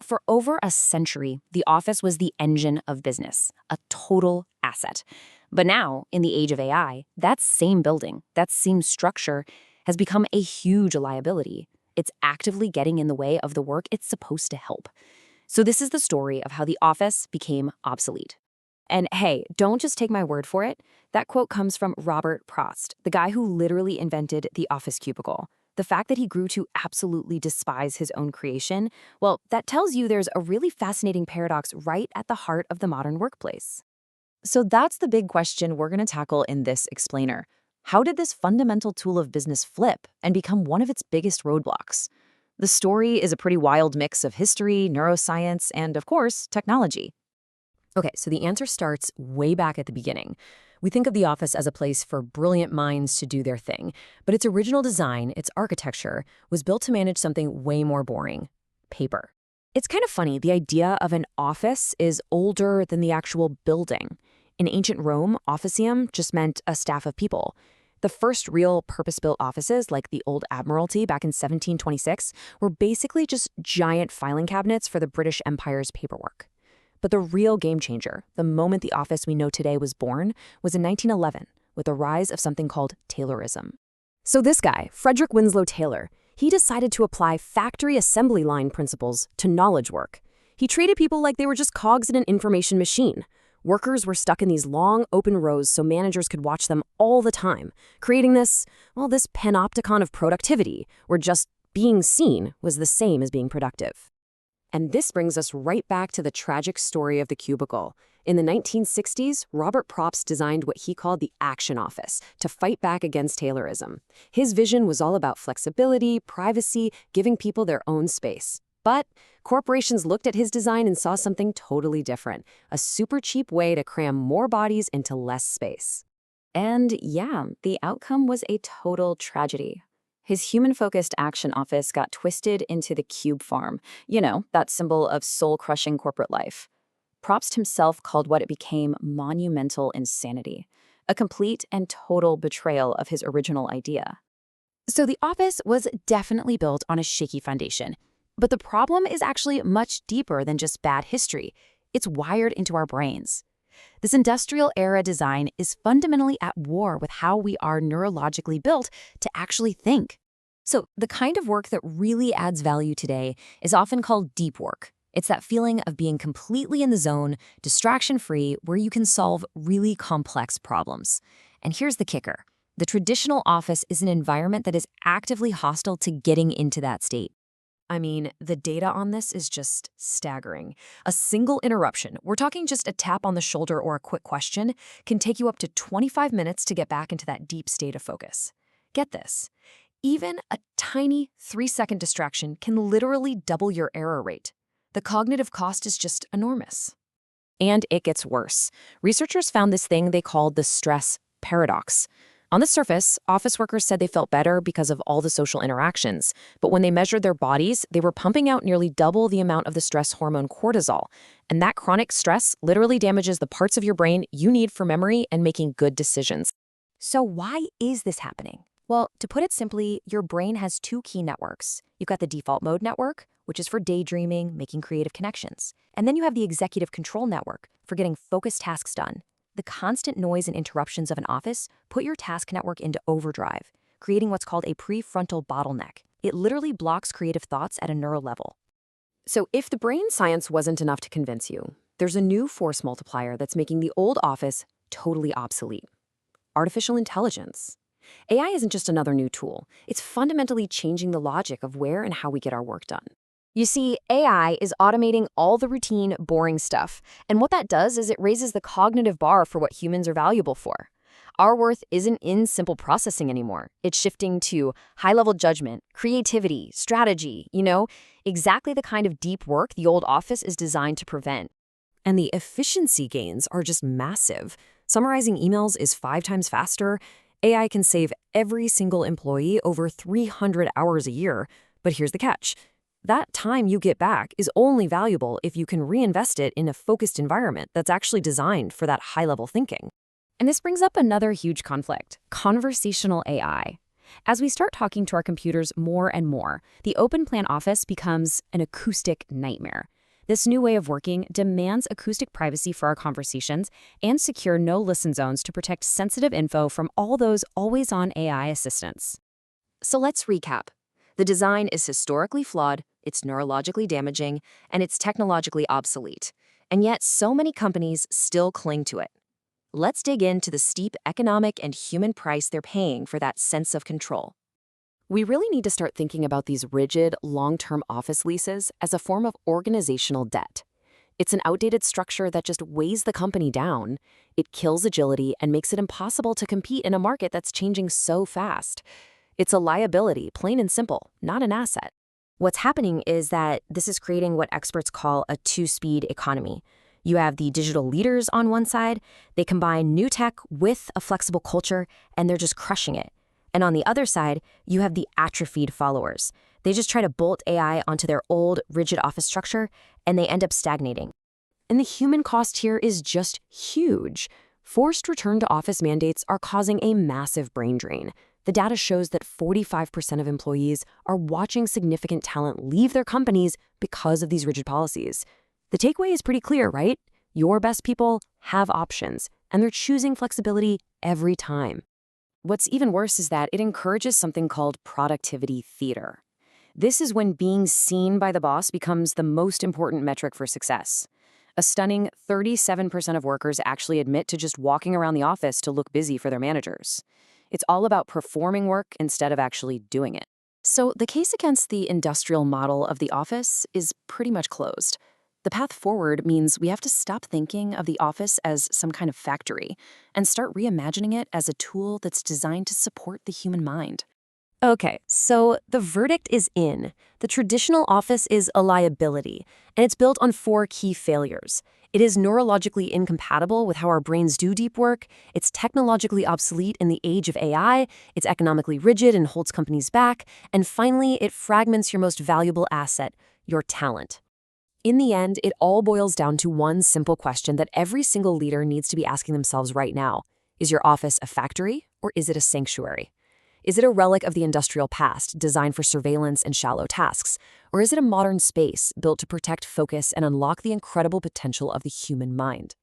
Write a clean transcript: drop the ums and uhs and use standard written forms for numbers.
For over a century, the office was the engine of business, a total asset. But now, in the age of AI, that same building, that same structure, has become a huge liability. It's actively getting in the way of the work it's supposed to help. So this is the story of how the office became obsolete. And hey, don't just take my word for it. That quote comes from Robert Prost, the guy who literally invented the office cubicle. The fact that he grew to absolutely despise his own creation, well, that tells you there's a really fascinating paradox right at the heart of the modern workplace. So that's the big question we're going to tackle in this explainer. How did this fundamental tool of business flip and become one of its biggest roadblocks? The story is a pretty wild mix of history, neuroscience, and, of course, technology. Okay, so the answer starts way back at the beginning. We think of the office as a place for brilliant minds to do their thing, but its original design, its architecture, was built to manage something way more boring: paper. It's kind of funny, the idea of an office is older than the actual building. In ancient Rome, officium just meant a staff of people. The first real purpose-built offices, like the Old Admiralty back in 1726, were basically just giant filing cabinets for the British Empire's paperwork. But the real game changer, the moment the office we know today was born, was in 1911, with the rise of something called Taylorism. So this guy, Frederick Winslow Taylor, he decided to apply factory assembly line principles to knowledge work. He treated people like they were just cogs in an information machine. Workers were stuck in these long, open rows so managers could watch them all the time, creating this panopticon of productivity, where just being seen was the same as being productive. And this brings us right back to the tragic story of the cubicle. In the 1960s, Robert Propst designed what he called the action office to fight back against Taylorism. His vision was all about flexibility, privacy, giving people their own space. But corporations looked at his design and saw something totally different, a super cheap way to cram more bodies into less space. And yeah, the outcome was a total tragedy. His human-focused action office got twisted into the cube farm, that symbol of soul-crushing corporate life. Propst himself called what it became monumental insanity, a complete and total betrayal of his original idea. So the office was definitely built on a shaky foundation. But the problem is actually much deeper than just bad history. It's wired into our brains. This industrial-era design is fundamentally at war with how we are neurologically built to actually think. So the kind of work that really adds value today is often called deep work. It's that feeling of being completely in the zone, distraction-free, where you can solve really complex problems. And here's the kicker. The traditional office is an environment that is actively hostile to getting into that state. I mean, the data on this is just staggering. A single interruption, we're talking just a tap on the shoulder or a quick question, can take you up to 25 minutes to get back into that deep state of focus. Get this. Even a tiny 3-second distraction can literally double your error rate. The cognitive cost is just enormous. And it gets worse. Researchers found this thing they called the stress paradox. On the surface, office workers said they felt better because of all the social interactions, but when they measured their bodies, they were pumping out nearly double the amount of the stress hormone cortisol. And that chronic stress literally damages the parts of your brain you need for memory and making good decisions. So why is this happening? Well, to put it simply, your brain has two key networks. You've got the default mode network, which is for daydreaming, making creative connections. And then you have the executive control network for getting focused tasks done. The constant noise and interruptions of an office put your task network into overdrive, creating what's called a prefrontal bottleneck. It literally blocks creative thoughts at a neural level. So if the brain science wasn't enough to convince you, there's a new force multiplier that's making the old office totally obsolete. Artificial intelligence. AI isn't just another new tool. It's fundamentally changing the logic of where and how we get our work done. You see, AI is automating all the routine, boring stuff. And what that does is it raises the cognitive bar for what humans are valuable for. Our worth isn't in simple processing anymore. It's shifting to high-level judgment, creativity, strategy, exactly the kind of deep work the old office is designed to prevent. And the efficiency gains are just massive. Summarizing emails is 5 times faster. AI can save every single employee over 300 hours a year. But here's the catch. That time you get back is only valuable if you can reinvest it in a focused environment that's actually designed for that high-level thinking. And this brings up another huge conflict: conversational AI. As we start talking to our computers more and more, the open plan office becomes an acoustic nightmare. This new way of working demands acoustic privacy for our conversations and secure no-listen zones to protect sensitive info from all those always-on AI assistants. So let's recap. The design is historically flawed, it's neurologically damaging, and it's technologically obsolete. And yet, so many companies still cling to it. Let's dig into the steep economic and human price they're paying for that sense of control. We really need to start thinking about these rigid, long-term office leases as a form of organizational debt. It's an outdated structure that just weighs the company down. It kills agility and makes it impossible to compete in a market that's changing so fast. It's a liability, plain and simple, not an asset. What's happening is that this is creating what experts call a two-speed economy. You have the digital leaders on one side. They combine new tech with a flexible culture, and they're just crushing it. And on the other side, you have the atrophied followers. They just try to bolt AI onto their old, rigid office structure, and they end up stagnating. And the human cost here is just huge. Forced return to office mandates are causing a massive brain drain. The data shows that 45% of employees are watching significant talent leave their companies because of these rigid policies. The takeaway is pretty clear, right? Your best people have options, and they're choosing flexibility every time. What's even worse is that it encourages something called productivity theater. This is when being seen by the boss becomes the most important metric for success. A stunning 37% of workers actually admit to just walking around the office to look busy for their managers. It's all about performing work instead of actually doing it. So the case against the industrial model of the office is pretty much closed. The path forward means we have to stop thinking of the office as some kind of factory and start reimagining it as a tool that's designed to support the human mind. Okay, so the verdict is in. The traditional office is a liability, and it's built on 4 key failures. It is neurologically incompatible with how our brains do deep work, it's technologically obsolete in the age of AI, it's economically rigid and holds companies back, and finally, it fragments your most valuable asset, your talent. In the end, it all boils down to one simple question that every single leader needs to be asking themselves right now. Is your office a factory, or is it a sanctuary? Is it a relic of the industrial past, designed for surveillance and shallow tasks? Or is it a modern space built to protect, focus, and unlock the incredible potential of the human mind?